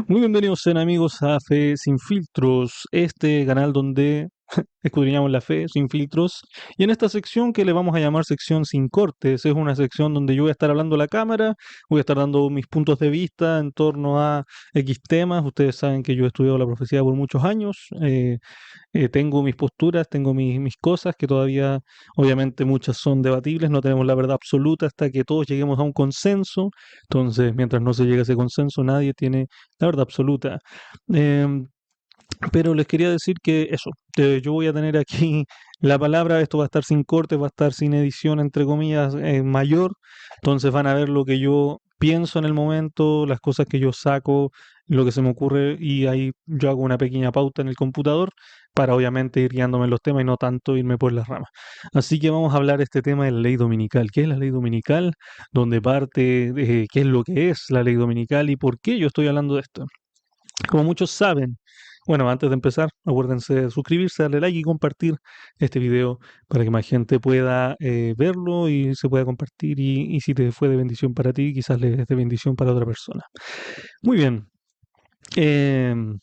Muy bienvenidos sean amigos a Fe Sin Filtros, este canal donde escudriñamos la fe sin filtros. Y en esta sección que le vamos a llamar sección sin cortes, es una sección donde yo voy a estar hablando a la cámara, voy a estar dando mis puntos de vista en torno a X temas. Ustedes saben que yo he estudiado la profecía por muchos años, tengo mis posturas, tengo mis cosas que todavía, obviamente, muchas son debatibles, no tenemos la verdad absoluta hasta que todos lleguemos a un consenso. Entonces, mientras no se llegue a ese consenso, nadie tiene la verdad absoluta. Em, pero les quería decir que eso, yo voy a tener aquí la palabra, esto va a estar sin cortes, va a estar sin edición, entre comillas, mayor, entonces van a ver lo que yo pienso en el momento, las cosas que yo saco, lo que se me ocurre y ahí yo hago una pequeña pauta en el computador para obviamente ir guiándome en los temas y no tanto irme por las ramas. Así que vamos a hablar de este tema de la ley dominical. ¿Qué es la ley dominical? ¿Dónde parte? ¿Qué es lo que es la ley dominical y por qué yo estoy hablando de esto? Como muchos saben, bueno, antes de empezar, acuérdense de suscribirse, darle like y compartir este video para que más gente pueda verlo y se pueda compartir. Y si te fue de bendición para ti, quizás le es de bendición para otra persona. Muy bien. em,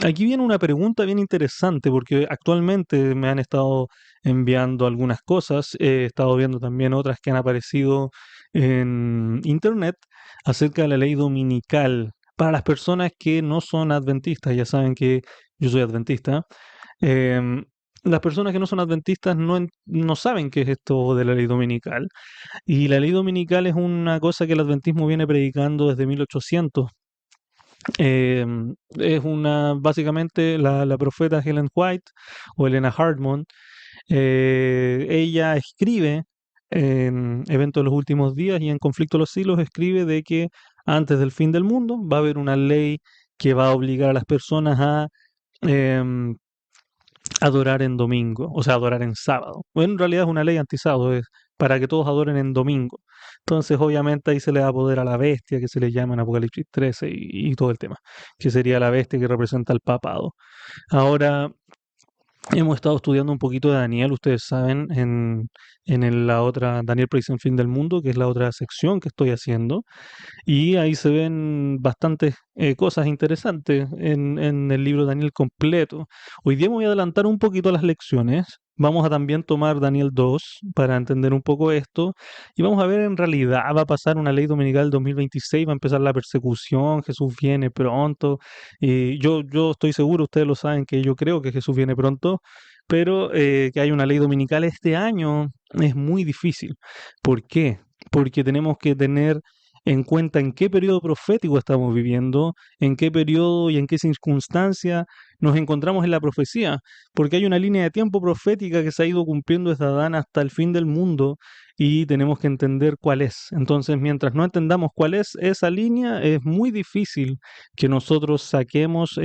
Aquí viene una pregunta bien interesante porque actualmente me han estado enviando algunas cosas. He estado viendo también otras que han aparecido en internet acerca de la ley dominical. Para las personas que no son adventistas, ya saben que yo soy adventista. em, las personas que no son adventistas no saben qué es esto de la ley dominical. Y la ley dominical es una cosa que el adventismo viene predicando desde 1800. Es básicamente la profeta Helen White o Elena Hartman. Ella escribe en Eventos de los Últimos Días y en Conflicto de los Siglos escribe de que antes del fin del mundo va a haber una ley que va a obligar a las personas a em, adorar en domingo, o sea, adorar en sábado. Bueno, en realidad es una ley antisábado, es para que todos adoren en domingo. Entonces, obviamente ahí se le da poder a la bestia que se le llama en Apocalipsis 13 y todo el tema, que sería la bestia que representa al papado. Ahora, hemos estado estudiando un poquito de Daniel, ustedes saben, la otra, Daniel Predicción en Fin del Mundo, que es la otra sección que estoy haciendo. Y ahí se ven bastantes cosas interesantes en el libro Daniel completo. Hoy día me voy a adelantar un poquito a las lecciones. Vamos a también tomar Daniel 2 para entender un poco esto. Y vamos a ver en realidad va a pasar una ley dominical 2026, va a empezar la persecución, Jesús viene pronto. Y yo estoy seguro, ustedes lo saben, que yo creo que Jesús viene pronto, pero que hay una ley dominical este año es muy difícil. ¿Por qué? Porque tenemos que tener en cuenta en qué periodo profético estamos viviendo, en qué periodo y en qué circunstancia nos encontramos en la profecía, porque hay una línea de tiempo profética que se ha ido cumpliendo desde Adán hasta el fin del mundo y tenemos que entender cuál es. Entonces, mientras no entendamos cuál es esa línea, es muy difícil que nosotros saquemos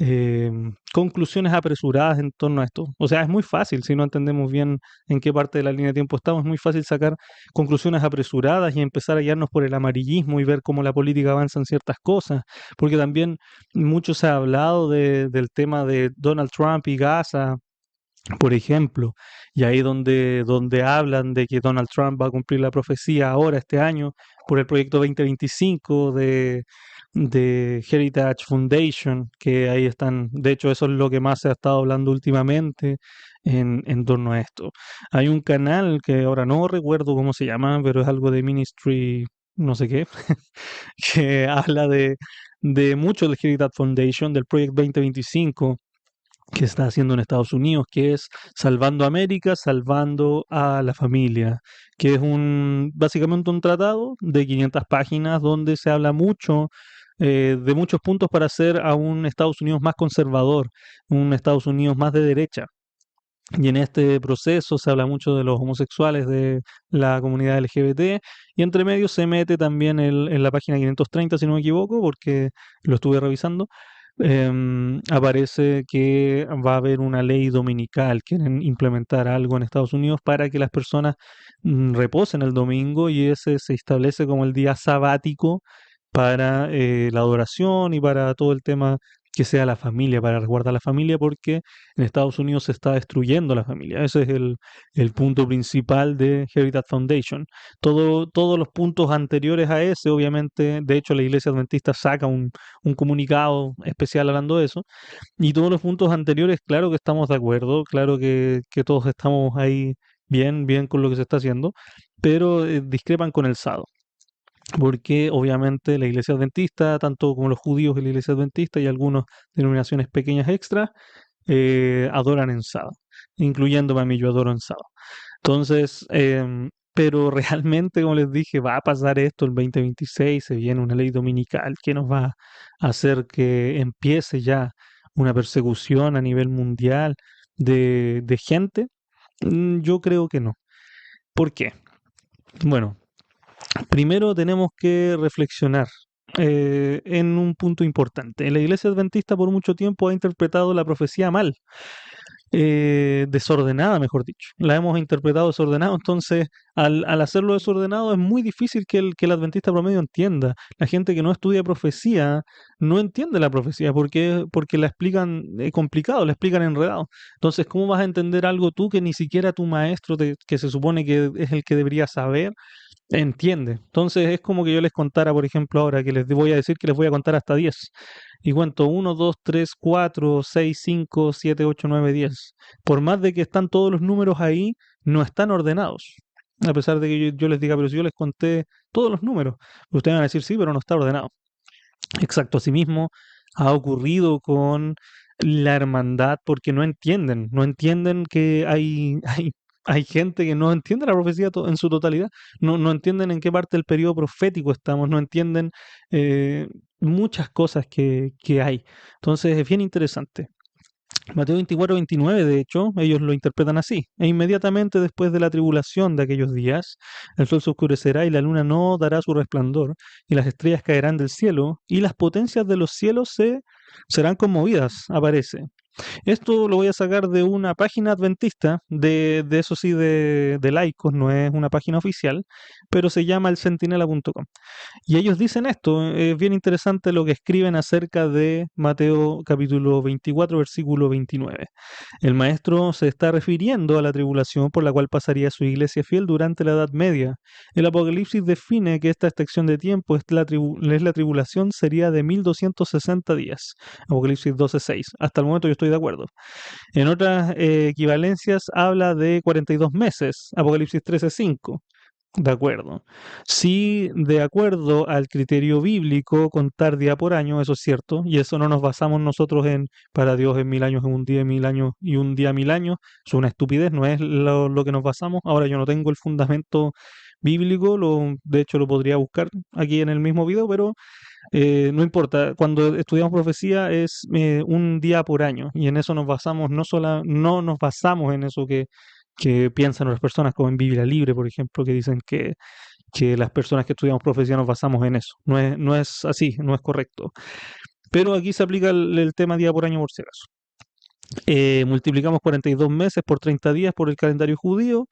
eh, conclusiones apresuradas en torno a esto. O sea, es muy fácil, si no entendemos bien en qué parte de la línea de tiempo estamos, es muy fácil sacar conclusiones apresuradas y empezar a guiarnos por el amarillismo y ver cómo la política avanza en ciertas cosas, porque también mucho se ha hablado del tema de Donald Trump y Gaza, por ejemplo, y ahí donde hablan de que Donald Trump va a cumplir la profecía ahora, este año, por el proyecto 2025 de Heritage Foundation, que ahí están, de hecho eso es lo que más se ha estado hablando últimamente en torno a esto. Hay un canal que ahora no recuerdo cómo se llama, pero es algo de Ministry, no sé qué, que habla de mucho del Heritage Foundation, del Project 2025 que está haciendo en Estados Unidos, que es Salvando América, salvando a la familia, que es básicamente un tratado de 500 páginas donde se habla mucho de muchos puntos para hacer a un Estados Unidos más conservador, un Estados Unidos más de derecha. Y en este proceso se habla mucho de los homosexuales de la comunidad LGBT y entre medio se mete también en la página 530, si no me equivoco, porque lo estuve revisando, aparece que va a haber una ley dominical, quieren implementar algo en Estados Unidos para que las personas reposen el domingo y ese se establece como el día sabático para la adoración y para todo el tema que sea la familia, para resguardar la familia, porque en Estados Unidos se está destruyendo la familia. Ese es el punto principal de Heritage Foundation. Todos los puntos anteriores a ese, obviamente, de hecho la Iglesia Adventista saca un comunicado especial hablando de eso, y todos los puntos anteriores, claro que estamos de acuerdo, claro que todos estamos ahí bien con lo que se está haciendo, pero discrepan con el SADO, porque obviamente la Iglesia Adventista, tanto como los judíos de la Iglesia Adventista y algunas denominaciones pequeñas extras, adoran en sábado, incluyéndome a mí, yo adoro en sábado. Entonces, pero realmente, como les dije, va a pasar esto el 2026, se viene una ley dominical que nos va a hacer que empiece ya una persecución a nivel mundial de gente. Yo creo que no. ¿Por qué? Bueno, primero tenemos que reflexionar en un punto importante. La Iglesia Adventista por mucho tiempo ha interpretado la profecía mal, desordenada, mejor dicho. La hemos interpretado desordenado, entonces al hacerlo desordenado es muy difícil que el adventista promedio entienda. La gente que no estudia profecía no entiende la profecía porque la explican complicado, la explican enredado. Entonces, ¿cómo vas a entender algo tú que ni siquiera tu maestro, que se supone que es el que debería saber, entiende? Entonces es como que yo les contara, por ejemplo, ahora que les voy a decir que les voy a contar hasta 10. Y cuento 1, 2, 3, 4, 6, 5, 7, 8, 9, 10. Por más de que están todos los números ahí, no están ordenados. A pesar de que yo les diga, pero si yo les conté todos los números, ustedes van a decir sí, pero no está ordenado. Exacto, asimismo ha ocurrido con la hermandad porque no entienden que hay gente que no entiende la profecía en su totalidad, no entienden en qué parte del periodo profético estamos, no entienden eh, muchas cosas que hay. Entonces es bien interesante. Mateo 24, 29, de hecho, ellos lo interpretan así. E inmediatamente después de la tribulación de aquellos días, el sol se oscurecerá y la luna no dará su resplandor, y las estrellas caerán del cielo, y las potencias de los cielos serán conmovidas, aparece. Esto lo voy a sacar de una página adventista, de eso sí, de laicos, no es una página oficial, pero se llama elcentinela.com. Y ellos dicen esto, es bien interesante lo que escriben acerca de Mateo capítulo 24, versículo 29. El maestro se está refiriendo a la tribulación por la cual pasaría su iglesia fiel durante la Edad Media. El Apocalipsis define que esta extensión de tiempo es la tribulación sería de 1260 días. Apocalipsis 12:6. Hasta el momento yo estoy de acuerdo. En otras equivalencias habla de 42 meses. Apocalipsis 13:5. De acuerdo. Sí, de acuerdo al criterio bíblico, contar día por año, eso es cierto, y eso no nos basamos nosotros en, para Dios en 1000 años, en un día 1000 años y un día 1000 años, es una estupidez, no es lo que nos basamos. Ahora yo no tengo el fundamento bíblico, de hecho lo podría buscar aquí en el mismo video, pero no importa, cuando estudiamos profecía es un día por año, y en eso nos basamos, no nos basamos en eso que piensan las personas, como en Biblia Libre, por ejemplo, que dicen que las personas que estudiamos profecía nos basamos en eso. No es así, no es correcto. Pero aquí se aplica el tema día por año por si acaso. Multiplicamos 42 meses por 30 días por el calendario judío,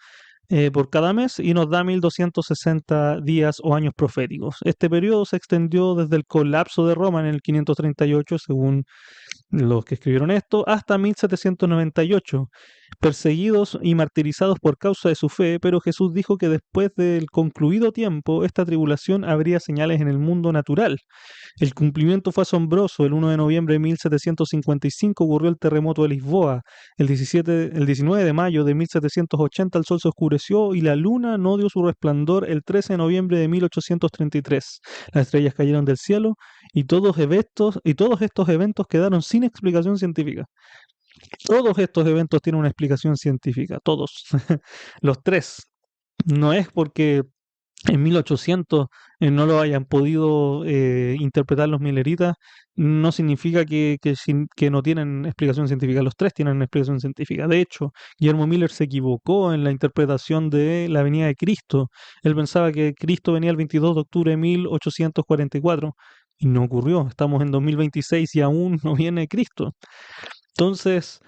por cada mes, y nos da 1260 días o años proféticos. Este periodo se extendió desde el colapso de Roma en el 538, según los que escribieron esto, hasta 1798, perseguidos y martirizados por causa de su fe, pero Jesús dijo que después del concluido tiempo, esta tribulación habría señales en el mundo natural. El cumplimiento fue asombroso. El 1 de noviembre de 1755 ocurrió el terremoto de Lisboa. El 19 de mayo de 1780 el sol se oscureció y la luna no dio su resplandor el 13 de noviembre de 1833. Las estrellas cayeron del cielo y todos estos eventos quedaron sin explicación científica. Todos estos eventos tienen una explicación científica, todos, los tres. No es porque en 1800 no lo hayan podido interpretar los mileritas, no significa que no tienen explicación científica. Los tres tienen explicación científica. De hecho, Guillermo Miller se equivocó en la interpretación de la venida de Cristo. Él pensaba que Cristo venía el 22 de octubre de 1844 y no ocurrió. Estamos en 2026 y aún no viene Cristo. Entonces,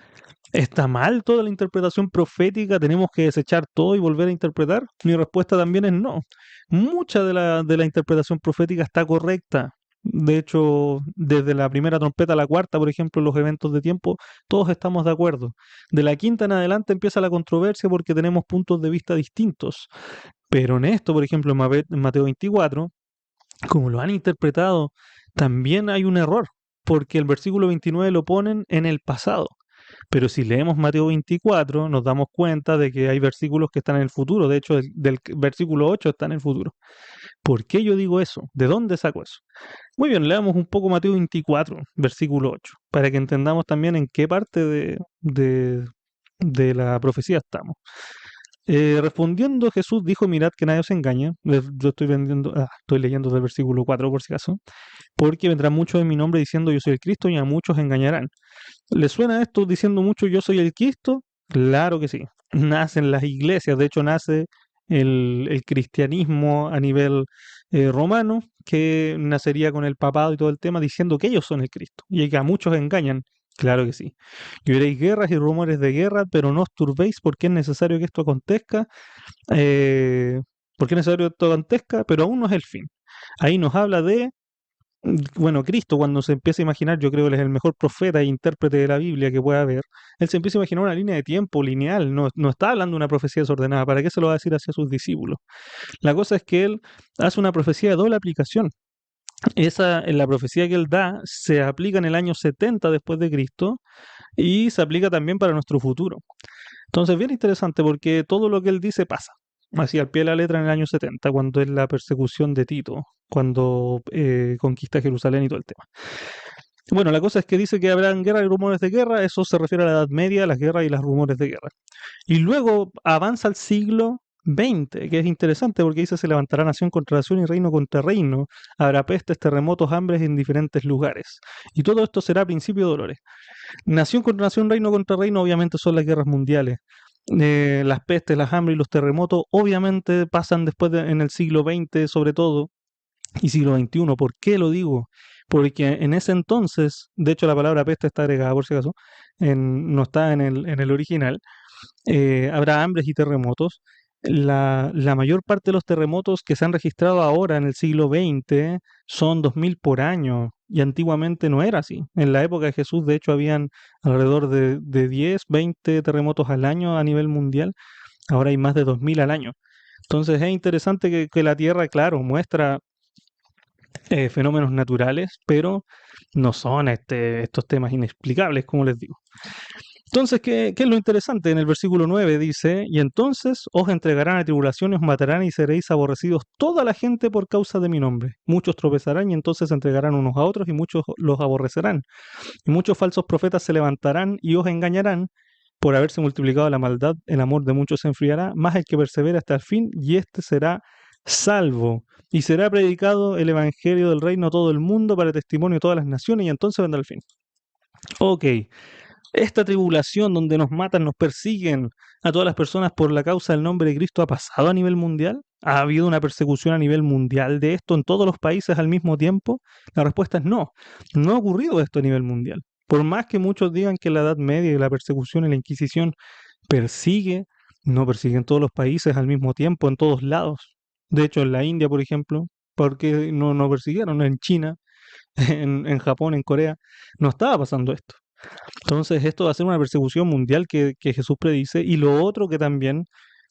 ¿está mal toda la interpretación profética? ¿Tenemos que desechar todo y volver a interpretar? Mi respuesta también es no. Mucha de la interpretación profética está correcta. De hecho, desde la primera trompeta a la cuarta, por ejemplo, los eventos de tiempo, todos estamos de acuerdo. De la quinta en adelante empieza la controversia porque tenemos puntos de vista distintos. Pero en esto, por ejemplo, en Mateo 24, como lo han interpretado, también hay un error, porque el versículo 29 lo ponen en el pasado. Pero si leemos Mateo 24, nos damos cuenta de que hay versículos que están en el futuro. De hecho, del versículo 8 está en el futuro. ¿Por qué yo digo eso? ¿De dónde saco eso? Muy bien, leamos un poco Mateo 24, versículo 8, para que entendamos también en qué parte de la profecía estamos. Respondiendo Jesús dijo, mirad que nadie os engañe. Yo estoy leyendo del versículo 4 por si acaso. Porque vendrán muchos en mi nombre diciendo yo soy el Cristo y a muchos engañarán. ¿Le suena esto diciendo mucho yo soy el Cristo? Claro que sí. Nacen las iglesias, de hecho nace el cristianismo a nivel romano, que nacería con el papado y todo el tema diciendo que ellos son el Cristo y que a muchos engañan. Claro que sí. Y veréis guerras y rumores de guerra, pero no os turbéis porque es necesario que esto acontezca. eh, porque es necesario que esto acontezca, pero aún no es el fin. Ahí nos habla de bueno, Cristo, cuando se empieza a imaginar, yo creo que él es el mejor profeta e intérprete de la Biblia que pueda haber, él se empieza a imaginar una línea de tiempo lineal, no está hablando de una profecía desordenada, ¿para qué se lo va a decir hacia sus discípulos? La cosa es que él hace una profecía de doble aplicación. Esa, en la profecía que él da, se aplica en el año 70 después de Cristo y se aplica también para nuestro futuro. Entonces, bien interesante porque todo lo que él dice pasa. Así al pie de la letra en el año 70, cuando es la persecución de Tito, cuando conquista Jerusalén y todo el tema. Bueno, la cosa es que dice que habrán guerra y rumores de guerra, eso se refiere a la Edad Media, las guerras y los rumores de guerra. Y luego avanza al siglo XX, que es interesante porque dice se levantará nación contra nación y reino contra reino, habrá pestes, terremotos, hambres en diferentes lugares. Y todo esto será principio de dolores. Nación contra nación, reino contra reino, obviamente son las guerras mundiales. Las pestes, las hambres y los terremotos, obviamente pasan después en el siglo XX sobre todo, y siglo XXI. ¿Por qué lo digo? Porque en ese entonces, de hecho la palabra peste está agregada por si acaso, no está en el original, habrá hambres y terremotos. La mayor parte de los terremotos que se han registrado ahora en el siglo XX son 2000 por año y antiguamente no era así. En la época de Jesús, de hecho, habían alrededor de 10, 20 terremotos al año a nivel mundial. Ahora hay más de 2000 al año. Entonces es interesante que la Tierra, claro, muestra fenómenos naturales, pero no son estos temas inexplicables, como les digo. Entonces, ¿qué es lo interesante? En el versículo 9 dice, y entonces os entregarán a tribulación, os matarán y seréis aborrecidos toda la gente por causa de mi nombre. Muchos tropezarán y entonces se entregarán unos a otros y muchos los aborrecerán. Y muchos falsos profetas se levantarán y os engañarán. Por haberse multiplicado la maldad, el amor de muchos se enfriará, más el que persevera hasta el fin, y éste será salvo. Y será predicado el evangelio del reino a todo el mundo para testimonio de todas las naciones, y entonces vendrá el fin. Ok, esta tribulación donde nos matan, nos persiguen a todas las personas por la causa del nombre de Cristo, ¿ha pasado a nivel mundial? ¿Ha habido una persecución a nivel mundial de esto en todos los países al mismo tiempo? La respuesta es no. No ha ocurrido esto a nivel mundial. Por más que muchos digan que la Edad Media y la persecución y la Inquisición persigue, no persigue en todos los países al mismo tiempo, en todos lados. De hecho, en la India, por ejemplo, ¿por qué no persiguieron? En China, en Japón, en Corea, no estaba pasando esto. Entonces, esto va a ser una persecución mundial que Jesús predice. Y lo otro que también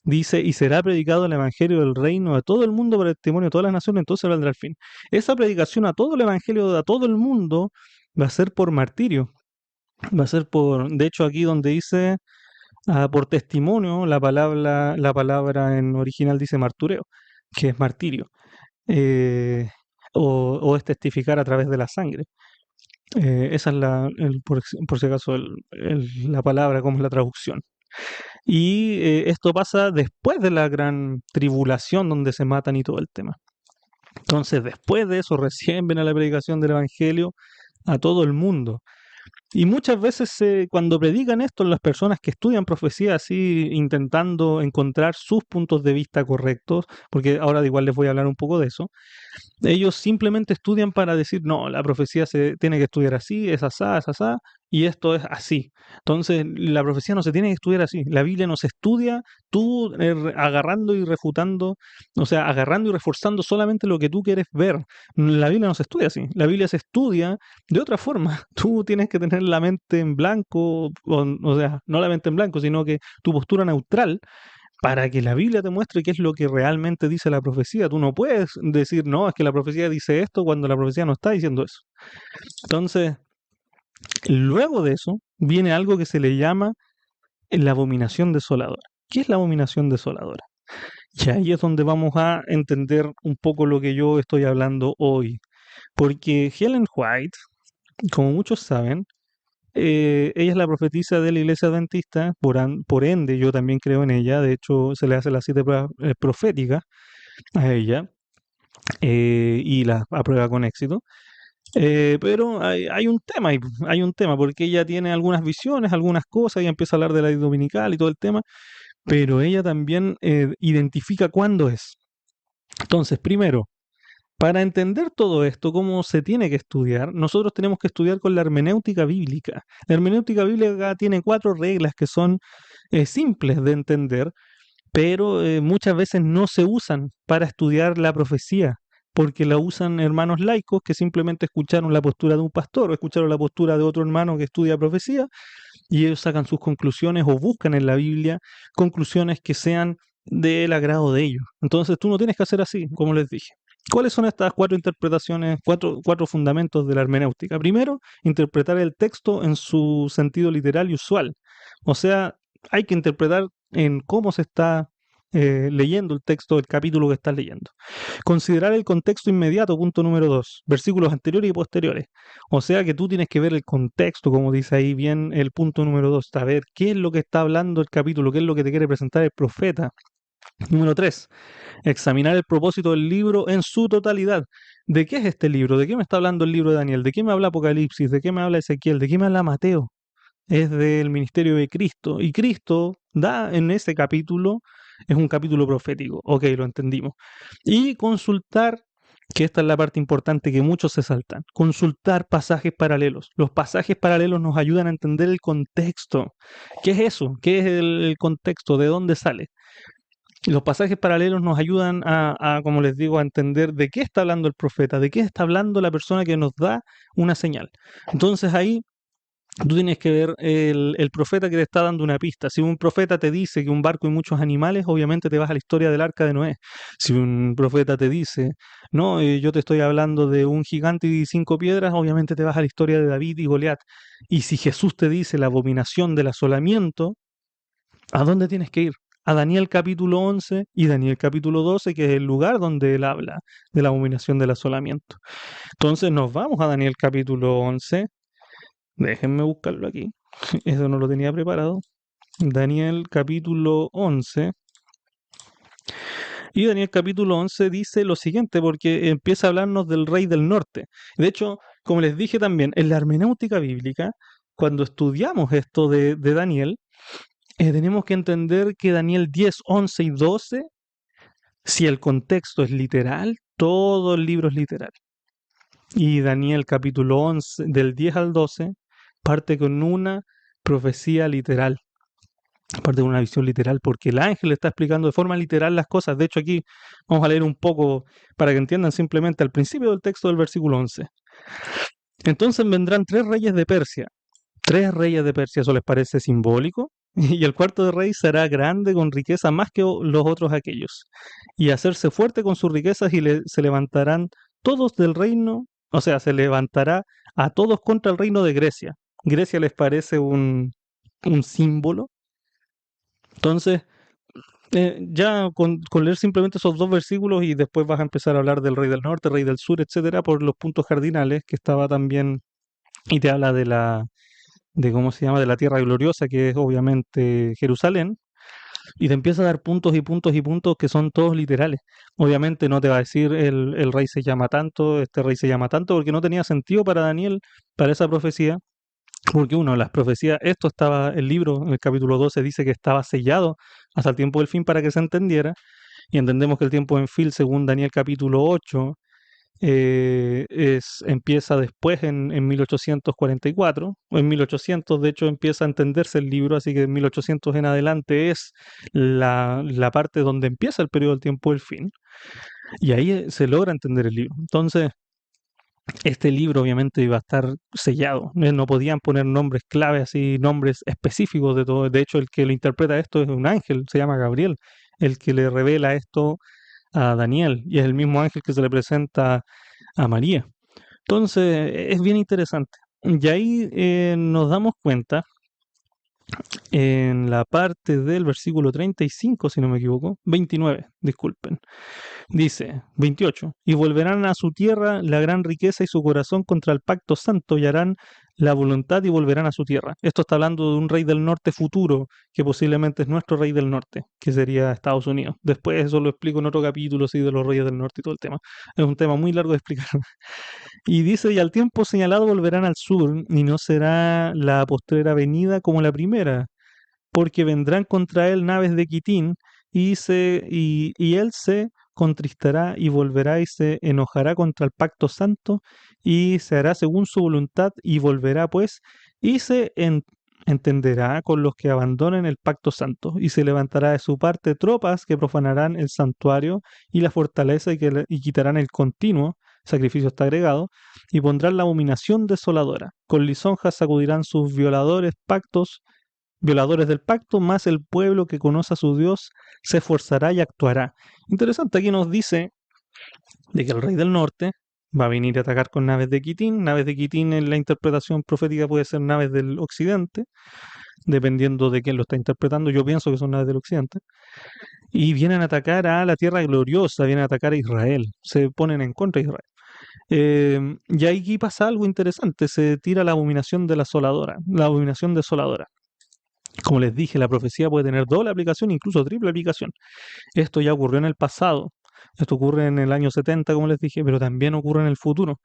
dice, y será predicado el evangelio del reino a todo el mundo para testimonio de todas las naciones, entonces vendrá el fin. Esa predicación a todo el evangelio, a todo el mundo, va a ser por martirio. Va a ser de hecho, aquí donde dice por testimonio, la palabra en original dice martureo, que es martirio. eh, o es testificar a través de la sangre. Esa es por si acaso la palabra, como es la traducción. Y esto pasa después de la gran tribulación donde se matan y todo el tema. Entonces, después de eso, recién viene la predicación del Evangelio a todo el mundo. Y muchas veces cuando predican esto, las personas que estudian profecía así, intentando encontrar sus puntos de vista correctos, porque ahora igual les voy a hablar un poco de eso, ellos simplemente estudian para decir, no, la profecía se tiene que estudiar así, es asá, y esto es así. Entonces, la profecía no se tiene que estudiar así. La Biblia no se estudia tú agarrando y refutando, o sea, agarrando y reforzando solamente lo que tú quieres ver. La Biblia no se estudia así. La Biblia se estudia de otra forma. Tú tienes que tener la mente en blanco, o sea, no la mente en blanco, sino que tu postura neutral para que la Biblia te muestre qué es lo que realmente dice la profecía. Tú no puedes decir, no, es que la profecía dice esto cuando la profecía no está diciendo eso. Entonces, luego de eso, viene algo que se le llama la abominación desoladora. ¿Qué es la abominación desoladora? Y ahí es donde vamos a entender un poco lo que yo estoy hablando hoy. Porque Helen White, como muchos saben, ella es la profetisa de la iglesia adventista, por ende yo también creo en ella, de hecho se le hace la cita profética a ella y la aprueba con éxito. Pero hay un tema, hay un tema, porque ella tiene algunas visiones, algunas cosas, y empieza a hablar de la ley dominical y todo el tema, pero ella también identifica cuándo es. Entonces, primero, para entender todo esto, cómo se tiene que estudiar, nosotros tenemos que estudiar con la hermenéutica bíblica. La hermenéutica bíblica tiene 4 reglas que son simples de entender, pero muchas veces no se usan para estudiar la profecía, porque la usan hermanos laicos que simplemente escucharon la postura de un pastor o escucharon la postura de otro hermano que estudia profecía y ellos sacan sus conclusiones o buscan en la Biblia conclusiones que sean del agrado de ellos. Entonces tú no tienes que hacer así, como les dije. ¿Cuáles son estas 4 interpretaciones, cuatro fundamentos de la hermenéutica? Primero, interpretar el texto en su sentido literal y usual. O sea, hay que interpretar en cómo se está leyendo el texto del capítulo que estás leyendo. Considerar el contexto inmediato, punto número 2, versículos anteriores y posteriores. O sea que tú tienes que ver el contexto, como dice ahí bien el punto número 2, saber qué es lo que está hablando el capítulo, qué es lo que te quiere presentar el profeta. Número 3, examinar el propósito del libro en su totalidad. ¿De qué es este libro? ¿De qué me está hablando el libro de Daniel? ¿De qué me habla Apocalipsis? ¿De qué me habla Ezequiel? ¿De qué me habla Mateo? Es del ministerio de Cristo. Y Cristo da en ese capítulo, es un capítulo profético. Ok, lo entendimos. Y consultar, que esta es la parte importante que muchos se saltan, consultar pasajes paralelos. Los pasajes paralelos nos ayudan a entender el contexto. ¿Qué es eso? ¿Qué es el contexto? ¿De dónde sale? Y los pasajes paralelos nos ayudan como les digo, a entender de qué está hablando el profeta, de qué está hablando la persona que nos da una señal. Entonces ahí tú tienes que ver el profeta que te está dando una pista. Si un profeta te dice que un barco y muchos animales, obviamente te vas a la historia del arca de Noé. Si un profeta te dice, no, yo te estoy hablando de un gigante y 5 piedras, obviamente te vas a la historia de David y Goliat. Y si Jesús te dice la abominación del asolamiento, ¿a dónde tienes que ir? A Daniel capítulo 11 y Daniel capítulo 12, que es el lugar donde él habla de la abominación del asolamiento. Entonces nos vamos a Daniel capítulo 11. Déjenme buscarlo aquí. Eso no lo tenía preparado. Daniel capítulo 11. Y Daniel capítulo 11 dice lo siguiente, porque empieza a hablarnos del rey del norte. De hecho, como les dije también, en la hermenéutica bíblica, cuando estudiamos esto de Daniel, tenemos que entender que Daniel 10, 11 y 12, si el contexto es literal, todo el libro es literal. Y Daniel capítulo 11, del 10 al 12, parte con una profecía literal, parte con una visión literal, porque el ángel está explicando de forma literal las cosas. De hecho, aquí vamos a leer un poco para que entiendan simplemente al principio del texto del versículo 11. Entonces vendrán 3 reyes de Persia. 3 reyes de Persia, ¿eso les parece simbólico? Y el cuarto de rey será grande con riqueza más que los otros aquellos, y hacerse fuerte con sus riquezas y se levantarán todos del reino, o sea, se levantará a todos contra el reino de Grecia. Grecia les parece un símbolo. Entonces, ya con leer simplemente esos 2 versículos y después vas a empezar a hablar del rey del norte, rey del sur, etcétera, por los puntos cardinales que estaba también, y te habla de cómo se llama, de la tierra gloriosa, que es obviamente Jerusalén, y te empieza a dar puntos y puntos y puntos que son todos literales. Obviamente no te va a decir el rey se llama tanto, este rey se llama tanto, porque no tenía sentido para Daniel, para esa profecía, porque uno, las profecías, esto estaba, el libro, en el capítulo 12 dice que estaba sellado hasta el tiempo del fin para que se entendiera, y entendemos que el tiempo en fin, según Daniel capítulo 8, empieza después en 1844, o en 1800 de hecho empieza a entenderse el libro, así que en 1800 en adelante es la parte donde empieza el periodo del tiempo del fin, y ahí se logra entender el libro. Entonces, este libro obviamente iba a estar sellado, no podían poner nombres clave, así nombres específicos de todo. De hecho, el que lo interpreta esto es un ángel, se llama Gabriel, el que le revela esto a Daniel, y es el mismo ángel que se le presenta a María. Entonces, es bien interesante. Y ahí nos damos cuenta en la parte del versículo 35, si no me equivoco, 29, disculpen. Dice 28, y volverán a su tierra la gran riqueza y su corazón contra el pacto santo y harán la voluntad y volverán a su tierra. Esto está hablando de un rey del norte futuro, que posiblemente es nuestro rey del norte, que sería Estados Unidos. Después eso lo explico en otro capítulo, sí, de los reyes del norte y todo el tema. Es un tema muy largo de explicar. Y dice, y al tiempo señalado volverán al sur, y no será la postrera venida como la primera, porque vendrán contra él naves de Quitín, y él se contristará y volverá y se enojará contra el pacto santo, y se hará según su voluntad, y volverá pues, y entenderá con los que abandonen el pacto santo, y se levantará de su parte tropas que profanarán el santuario y la fortaleza y quitarán el continuo, sacrificio está agregado, y pondrán la abominación desoladora. Con lisonjas sacudirán sus violadores del pacto, más el pueblo que conoce a su Dios se esforzará y actuará. Interesante, aquí nos dice de que el rey del norte va a venir a atacar con naves de Quitín. Naves de Quitín en la interpretación profética puede ser naves del occidente, dependiendo de quién lo está interpretando. Yo pienso que son naves del occidente. Y vienen a atacar a la tierra gloriosa, vienen a atacar a Israel, se ponen en contra de Israel. Y aquí pasa algo interesante, se tira la abominación de la abominación desoladora. Como les dije, la profecía puede tener doble aplicación, incluso triple aplicación. Esto ya ocurrió en el pasado, esto ocurre en el año 70, como les dije, pero también ocurre en el futuro.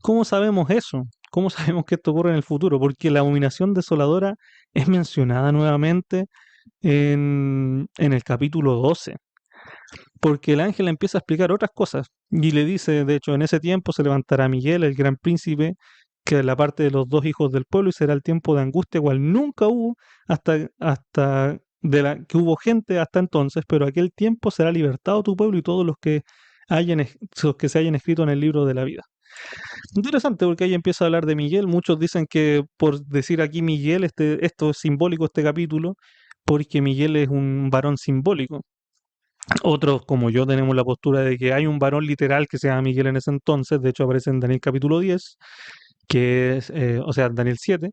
¿Cómo sabemos eso? ¿Cómo sabemos que esto ocurre en el futuro? Porque la abominación desoladora es mencionada nuevamente en el capítulo 12, porque el ángel empieza a explicar otras cosas y le dice, de hecho, en ese tiempo se levantará Miguel, el gran príncipe, que es la parte de los dos hijos del pueblo, y será el tiempo de angustia, cual nunca hubo hasta que hubo gente hasta entonces, pero aquel tiempo será libertado tu pueblo y todos los que se hayan escrito en el libro de la vida. Interesante, porque ahí empieza a hablar de Miguel. Muchos dicen que por decir aquí Miguel, esto es simbólico, este capítulo, porque Miguel es un varón simbólico. Otros, como yo, tenemos la postura de que hay un varón literal que se llama Miguel en ese entonces, de hecho aparece en Daniel capítulo 10, que es, o sea, Daniel 7,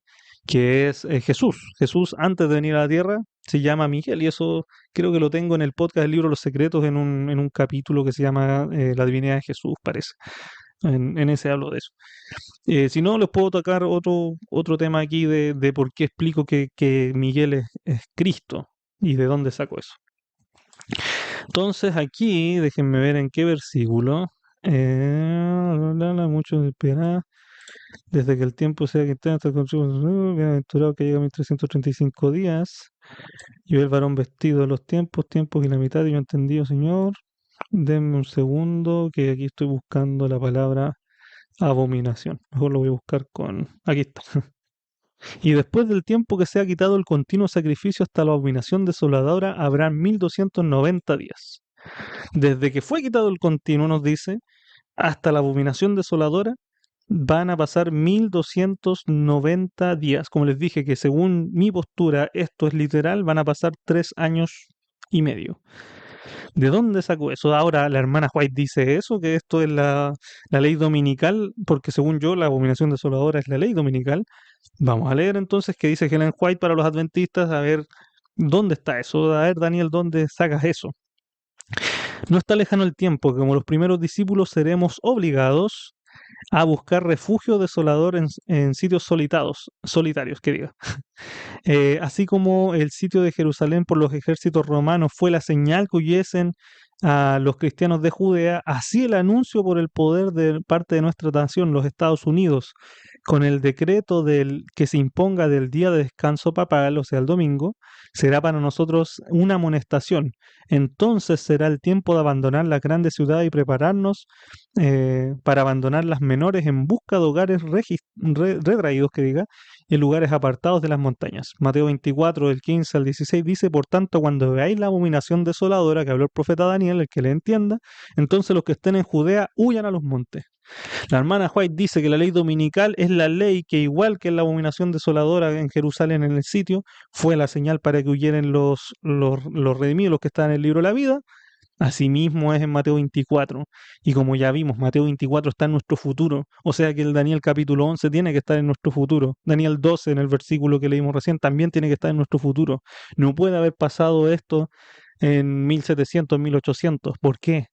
que es Jesús. Jesús, antes de venir a la tierra, se llama Miguel, y eso creo que lo tengo en el podcast del libro Los Secretos, en un capítulo que se llama La Divinidad de Jesús, parece. En ese hablo de eso. Si no, les puedo tocar otro tema aquí de por qué explico que Miguel es Cristo y de dónde saco eso. Entonces aquí, déjenme ver en qué versículo. Mucho esperar. Desde que el tiempo sea que está hasta el consumo, bienaventurado que llega a 1335 días. Y ve el varón vestido de los tiempos y la mitad, y yo entendido, Señor. Denme un segundo, que aquí estoy buscando la palabra abominación. Mejor lo voy a buscar con... Aquí está. Y después del tiempo que se ha quitado el continuo sacrificio hasta la abominación desoladora, habrá 1290 días. Desde que fue quitado el continuo, nos dice, hasta la abominación desoladora, van a pasar 1290 días. Como les dije, que según mi postura, esto es literal, van a pasar 3 años y medio. ¿De dónde sacó eso? Ahora la hermana White dice eso, que esto es la ley dominical, porque según yo la abominación desoladora es la ley dominical. Vamos a leer entonces qué dice Helen White para los adventistas, a ver dónde está eso, a ver Daniel, ¿dónde sacas eso? No está lejano el tiempo que como los primeros discípulos seremos obligados a buscar refugio desolador en sitios solitarios, que diga. Así como el sitio de Jerusalén por los ejércitos romanos fue la señal que huyesen a los cristianos de Judea, así el anuncio por el poder de parte de nuestra nación, los Estados Unidos, con el decreto del que se imponga del día de descanso papal, o sea, el domingo, será para nosotros una amonestación. Entonces será el tiempo de abandonar las grandes ciudades y prepararnos para abandonar las menores en busca de hogares retraídos, que diga, en lugares apartados de las montañas. Mateo 24, del 15 al 16 dice, por tanto, cuando veáis la abominación desoladora que habló el profeta Daniel, el que le entienda, entonces los que estén en Judea huyan a los montes. La hermana White dice que la ley dominical es la ley que, igual que la abominación desoladora en Jerusalén en el sitio, fue la señal para que huyeran los redimidos, los que están en el libro de la vida. Asimismo es en Mateo 24. Y como ya vimos, Mateo 24 está en nuestro futuro. O sea que el Daniel capítulo 11 tiene que estar en nuestro futuro. Daniel 12, en el versículo que leímos recién, también tiene que estar en nuestro futuro. No puede haber pasado esto en 1700, 1800. ¿Por qué?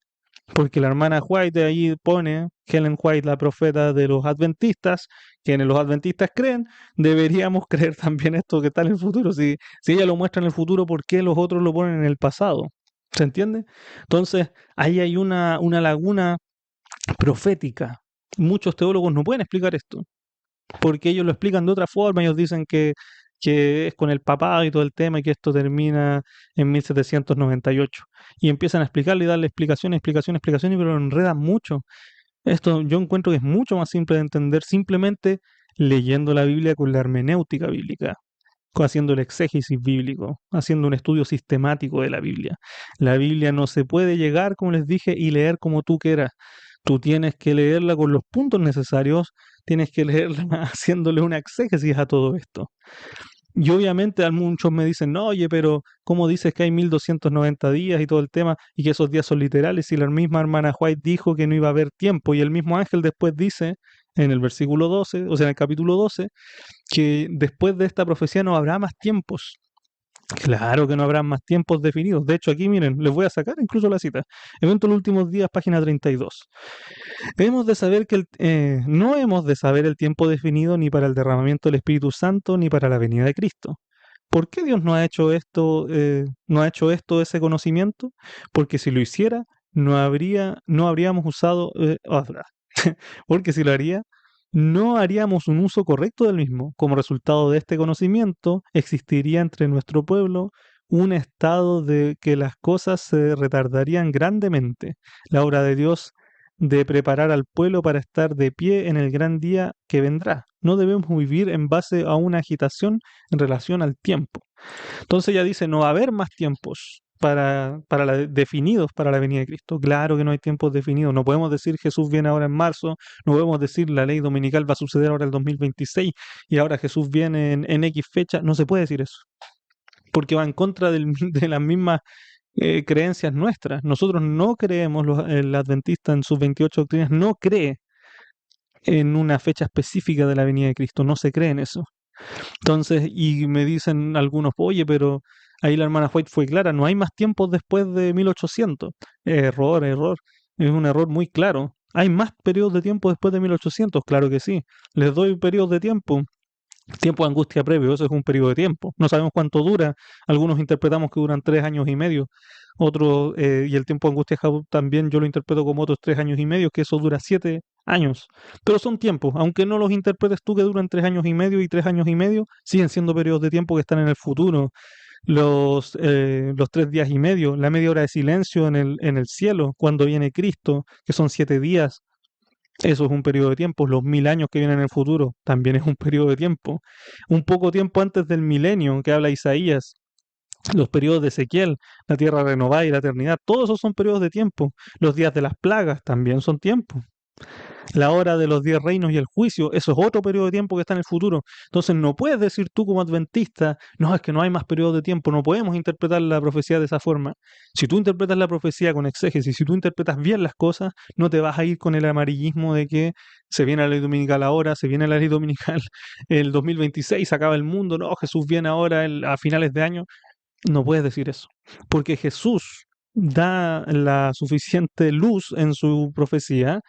Porque la hermana White de ahí pone, Helen White, la profeta de los adventistas, quienes los adventistas creen, deberíamos creer también esto que está en el futuro. Si ella lo muestra en el futuro, ¿por qué los otros lo ponen en el pasado? ¿Se entiende? Entonces, ahí hay una laguna profética. Muchos teólogos no pueden explicar esto porque ellos lo explican de otra forma, ellos dicen que es con el papado y todo el tema y que esto termina en 1798. Y empiezan a explicarle y darle explicaciones, explicaciones, explicaciones, pero lo enredan mucho. Esto yo encuentro que es mucho más simple de entender simplemente leyendo la Biblia con la hermenéutica bíblica, haciendo el exégesis bíblico, haciendo un estudio sistemático de la Biblia. La Biblia no se puede llegar, como les dije, y leer como tú quieras. Tú tienes que leerla con los puntos necesarios, tienes que leerla haciéndole una exégesis a todo esto. Y obviamente a muchos me dicen, no, oye, pero ¿cómo dices que hay 1290 días y todo el tema y que esos días son literales? Y la misma hermana White dijo que no iba a haber tiempo y el mismo ángel después dice en el versículo 12, o sea, en el capítulo 12, que después de esta profecía no habrá más tiempos. Claro que no habrá más tiempos definidos. De hecho, aquí miren, les voy a sacar incluso la cita. Evento de los últimos días, página 32. Hemos de saber que no hemos de saber el tiempo definido ni para el derramamiento del Espíritu Santo ni para la venida de Cristo. ¿Por qué Dios no ha hecho esto, ese conocimiento? Porque si lo hiciera, no habríamos usado, porque si lo haría, no haríamos un uso correcto del mismo. Como resultado de este conocimiento, existiría entre nuestro pueblo un estado de que las cosas se retardarían grandemente. La obra de Dios de preparar al pueblo para estar de pie en el gran día que vendrá. No debemos vivir en base a una agitación en relación al tiempo. Entonces ya dice, no va a haber más tiempos definidos para la venida de Cristo. Claro que no hay tiempos definidos. No podemos decir Jesús viene ahora en marzo, no podemos decir la ley dominical va a suceder ahora el 2026 y ahora Jesús viene en X fecha. No se puede decir eso, porque va en contra de las mismas creencias nuestras. Nosotros no creemos, el adventista en sus 28 doctrinas no cree en una fecha específica de la venida de Cristo, no se cree en eso. Entonces, y me dicen algunos, oye, pero ahí la hermana White fue clara, no hay más tiempos después de 1800. Error, error. Es un error muy claro. ¿Hay más periodos de tiempo después de 1800? Claro que sí. Les doy periodos de tiempo. Tiempo de angustia previo, eso es un periodo de tiempo. No sabemos cuánto dura. Algunos interpretamos que duran 3 años y medio. Otros, y el tiempo de angustia también yo lo interpreto como otros 3 años y medio, que eso dura 7 años. Pero son tiempos, aunque no los interpretes tú que duran 3 años y medio y 3 años y medio, siguen siendo periodos de tiempo que están en el futuro. Los 3 días y medio, la media hora de silencio en el cielo, cuando viene Cristo, que son 7 días, eso es un periodo de tiempo. Los 1000 años que vienen en el futuro también es un periodo de tiempo. Un poco tiempo antes del milenio que habla Isaías, los periodos de Ezequiel, la tierra renovada y la eternidad, todos esos son periodos de tiempo. Los días de las plagas también son tiempo. La hora de los 10 reinos y el juicio, eso es otro periodo de tiempo que está en el futuro. Entonces no puedes decir tú como adventista, no, es que no hay más periodos de tiempo, no podemos interpretar la profecía de esa forma. Si tú interpretas la profecía con exégesis, si tú interpretas bien las cosas, no te vas a ir con el amarillismo de que se viene la ley dominical ahora, se viene la ley dominical el 2026, se acaba el mundo, no, Jesús viene ahora a finales de año. No puedes decir eso, porque Jesús da la suficiente luz en su profecía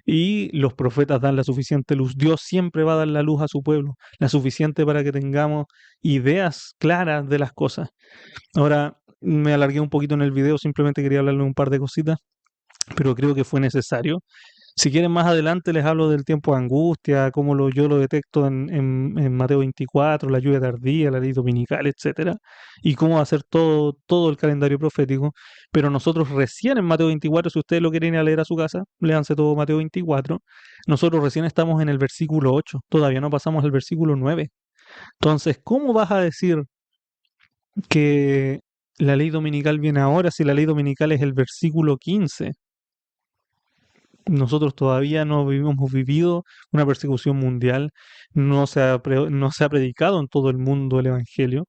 y los profetas dan la suficiente luz. Dios siempre va a dar la luz a su pueblo, la suficiente para que tengamos ideas claras de las cosas. Ahora me alargué un poquito en el video, simplemente quería hablarle un par de cositas, pero creo que fue necesario. Si quieren más adelante les hablo del tiempo de angustia, yo lo detecto en Mateo 24, la lluvia tardía, la ley dominical, etcétera, y cómo hacer todo el calendario profético. Pero nosotros recién en Mateo 24, si ustedes lo quieren ir a leer a su casa, léanse todo Mateo 24. Nosotros recién estamos en el versículo 8, todavía no pasamos al versículo 9. Entonces, ¿cómo vas a decir que la ley dominical viene ahora si la ley dominical es el versículo 15? Nosotros todavía hemos vivido una persecución mundial, no se ha predicado en todo el mundo el Evangelio,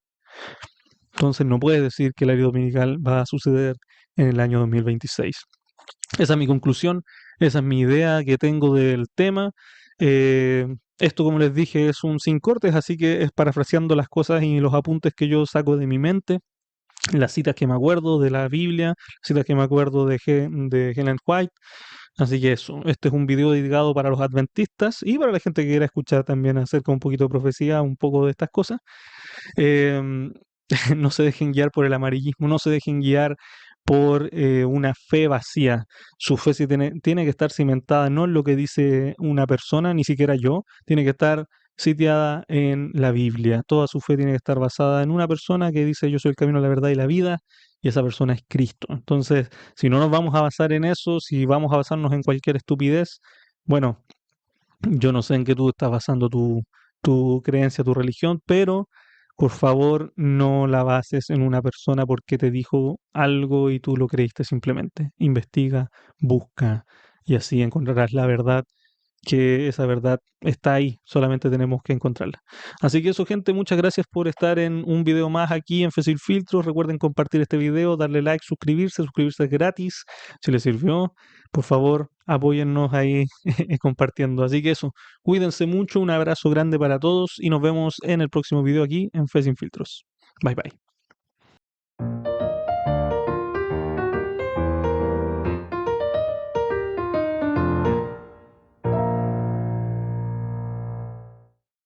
entonces no puedes decir que la ley dominical va a suceder en el año 2026. Esa es mi conclusión, esa es mi idea que tengo del tema. Eh, Esto, como les dije, es un sin cortes, así que es parafraseando las cosas y los apuntes que yo saco de mi mente, las citas que me acuerdo de la Biblia, citas que me acuerdo de Helen White. Así que eso, este es un video dedicado para los adventistas y para la gente que quiera escuchar también acerca un poquito de profecía, un poco de estas cosas. Em, no se dejen guiar por el amarillismo, no se dejen guiar por una fe vacía. Su fe sí tiene que estar cimentada no en lo que dice una persona, ni siquiera yo, tiene que estar sitiada en la Biblia. Toda su fe tiene que estar basada en una persona que dice yo soy el camino, la verdad y la vida, y esa persona es Cristo. Entonces, si no nos vamos a basar en eso, si vamos a basarnos en cualquier estupidez, bueno, yo no sé en qué tú estás basando tu creencia, tu religión, pero por favor no la bases en una persona porque te dijo algo y tú lo creíste simplemente. Investiga, busca y así encontrarás la verdad, que esa verdad está ahí, solamente tenemos que encontrarla. Así que eso, gente, muchas gracias por estar en un video más aquí en Fácil Filtros. Recuerden compartir este video, darle like, suscribirse es gratis. Si les sirvió, por favor, apóyennos ahí compartiendo. Así que eso, cuídense mucho, un abrazo grande para todos y nos vemos en el próximo video aquí en Fe Sin Filtros. Bye bye.